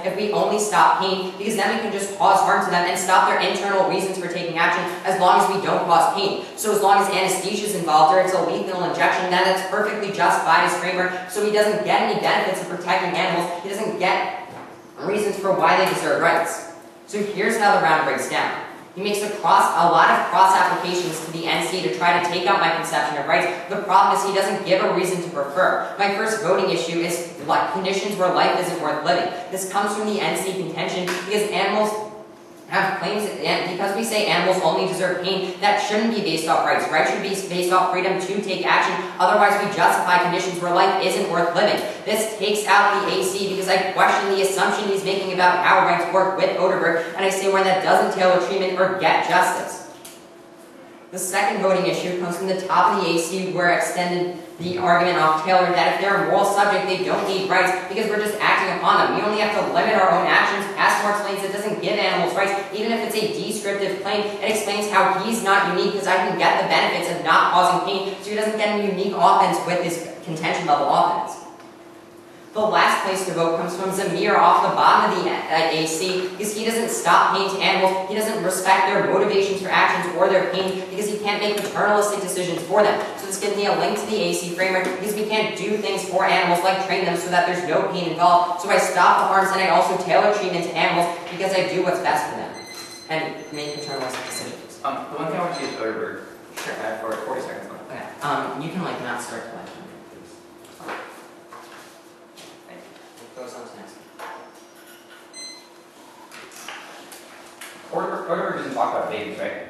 if we only stop pain, because then we can just cause harm to them and stop their internal reasons for taking action as long as we don't cause pain. So as long as anesthesia is involved or it's a lethal injection, then that's perfectly justified as framework. So he doesn't get any benefits of protecting animals. He doesn't get reasons for why they deserve rights. So here's how the round breaks down. He makes a lot of cross applications to the NC to try to take out my conception of rights. The problem is he doesn't give a reason to prefer. My first voting issue is conditions where life isn't worth living. This comes from the NC contention because animals have claims, and because we say animals only deserve pain, that shouldn't be based off rights. Rights should be based off freedom to take action. Otherwise, we justify conditions where life isn't worth living. This takes out the AC because I question the assumption he's making about how rights work with Oderberg, and I say where that doesn't tailor treatment or get justice. The second voting issue comes from the top of the AC, where I extended the argument off Taylor that if they're a moral subject, they don't need rights because we're just acting upon them. We only have to limit our own actions. Passmore explains it doesn't give animals rights, even if it's a descriptive claim. It explains how he's not unique because I can get the benefits of not causing pain, so he doesn't get any unique offense with his contention level offense. The last place to vote comes from Zamir off the bottom of the AC because he doesn't stop pain to animals. He doesn't respect their motivations for actions or their pain because he can't make paternalistic decisions for them. So this gives me a link to the AC framework because we can't do things for animals like train them so that there's no pain involved. So I stop the harms and I also tailor treatment to animals because I do what's best for them and make paternalistic decisions. The one thing I want to use Oderberg. Sure. For 40 seconds left. Okay. You can not start the lecture. Goes on to next. Oderberg doesn't talk about babies, right?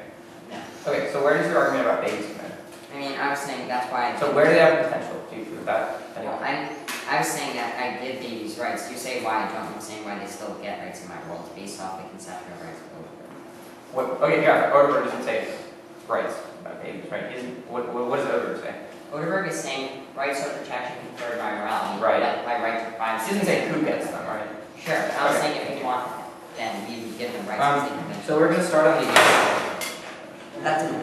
No. Okay, so where does your argument about babies come in? I mean, I was saying that's why. So where do they have potential? Do you prove that? Well, I was saying that I give babies rights. You say why I don't. I'm saying why they still get rights in my world based off the conception of rights of Oderberg. Okay, yeah, Oderberg doesn't say rights about babies, right? What does Oderberg say? Oderberg is saying rights of protection conferred by morality. Right. Like my right to privacy. He doesn't say who gets them, right? Sure. I was saying if you want, then you would give them rights. So we're going to start on the That didn't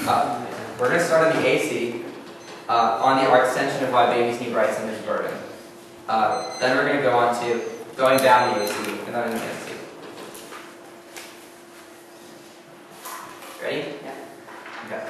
happen. we're going to start on the AC on the extension of why babies need rights and there's burden. Then we're going to go on to going down the AC and then in the AC. Ready? Yeah. Okay.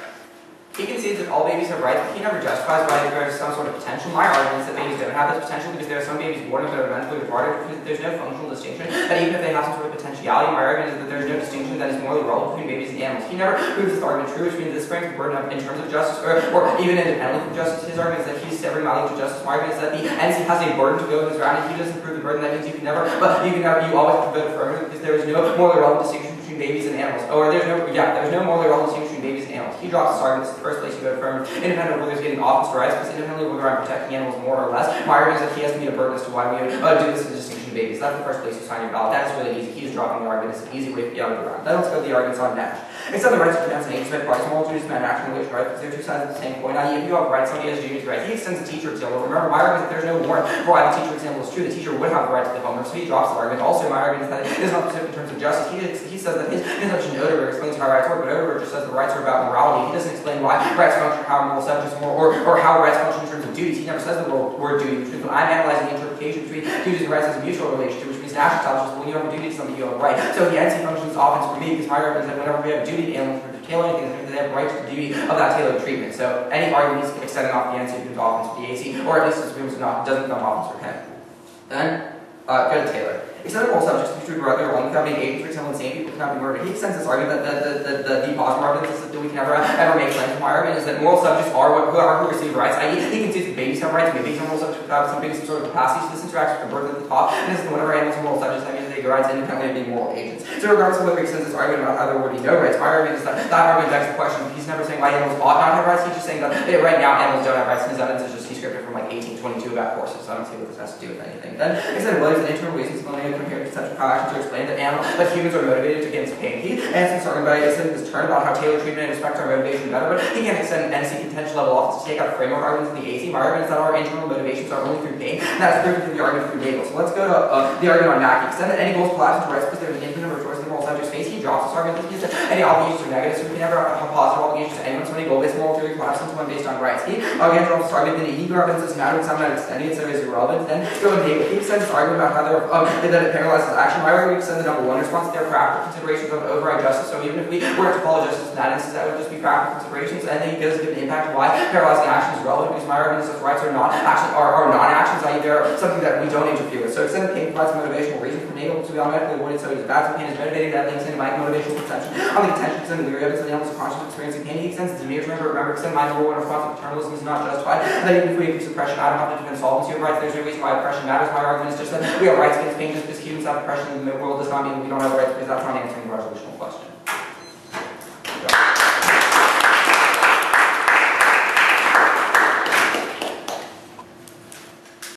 He concedes that all babies have rights, but he never justifies why there is some sort of potential. My argument is that babies don't have this potential because there are some babies born with that are mentally retarded. There's no functional distinction. That even if they have some sort of potentiality, my argument is that there's no distinction that is morally relevant between babies and animals. He never proves this argument true, which means this brings the burden up in terms of justice, or even independently from justice. His argument is that he's severing value to justice. My argument is that the NC has a burden to go in this round, and he doesn't prove the burden. That means you can never, you always have to vote affirmative because there is no morally relevant distinction between babies and animals. Or there's no morally relevant distinction between babies and animals. He drops this argument. It's the first place you vote affirmative. Independent of whether he's getting offense or rights, because independently of whether I'm protecting animals more or less, my argument is that he has to meet a burden as to why we do this in distinction of babies. That's the first place you sign your ballot. That is really easy. He's dropping the argument. It's an easy way to get out of the round. Then let's go to the arguments on Nash. Except the rights of defense and age-spent parties, moral duties, men, action, relation rights, because they're two sides of the same coin. If you have rights, somebody has duties, rights. He extends the teacher example. Remember, my argument is that there's no warrant for why the teacher example is true. The teacher would have the right to the homework, so he drops the argument. Also, my argument is that it is not specific in terms of justice. He says that his introduction to Oderberg explains how rights work, but Oderberg just says the rights are about morality. He doesn't explain why rights function, how moral subjects are or how rights function in terms of duties. He never says the word duty, which means when I'm analyzing the interpretation between duties and rights as a mutual relationship, which means Nash establishes when you have a duty to somebody, you have a right. So the NC functions offense for me because my argument is that whenever we have a duty to animals, we're tailoring things, that they have a right to the duty of that tailored treatment. So any argument is extending off the NC becomes offense for the AC, or at least it doesn't become offense for him. Then, go to Taylor. Extended moral subjects can be treated directly or wrongly without being aided, for example, insane people cannot be murdered. He extends this argument that the positive argument is that we can never make claims. My argument is that moral subjects are who receive rights, i.e. he concedes that babies have rights, maybe some moral subjects without some sort of capacity, so this interacts with the birth at the top, and this is whenever animals are moral subjects, that means they get rights independently of being moral agents. So regardless of whether he extends this argument about how there would be no rights, my argument is that argument begs the question. He's never saying why animals ought not have rights, he's just saying that right now animals don't have rights, and his evidence is just descriptive from like 1822 about horses, so I don't see what this has to do with anything. Then, extended Williams and internal reasons compared to such to explain that humans are motivated against pain. He answers talking about this turn about how tailored treatment and respect our motivation better, but he can't extend NC contention level office to take out framework arguments in the AC. My argument is that our internal motivations are only through pain, and that's proven through the argument through Nagel. So let's go to the argument on Mackey. Extend that any goals collapse into rights because there's an infinite number of choices. moral subjects face, he drops this argument. He said any obligations are negative, so we can never have positive obligations to anyone. So any goal-based moral theory collapses into one based on rights. He again drops this argument that ego evidence doesn't matter, it's not extending it, so it is irrelevant. Then go and he extends this argument about how that it paralyzes action. My argument extends the number one response. There are practical considerations of override justice. So even if we were to follow justice in that instance, that would just be practical considerations. And then he gives a good impact of why paralyzing action is relevant, because my argument is that rights are not action are non-actions, i.e. they're something that we don't interfere with. So extended pain provides a motivational reason for negative to be automatically avoided. So it is bad, so pain is motivating, that links into my motivational conception. On the contention extended weary evidence of the elements of conscious experiencing pain, he extends the mere to remember extend my number one response of paternalism is not justified. And then even if we increase oppression, I don't have to defend solvency of rights. There's no reason why oppression matters. My argument is just that we have rights against pain, just because humans have oppression in the world does not mean we don't have rights, because that's not answering the resolutional question.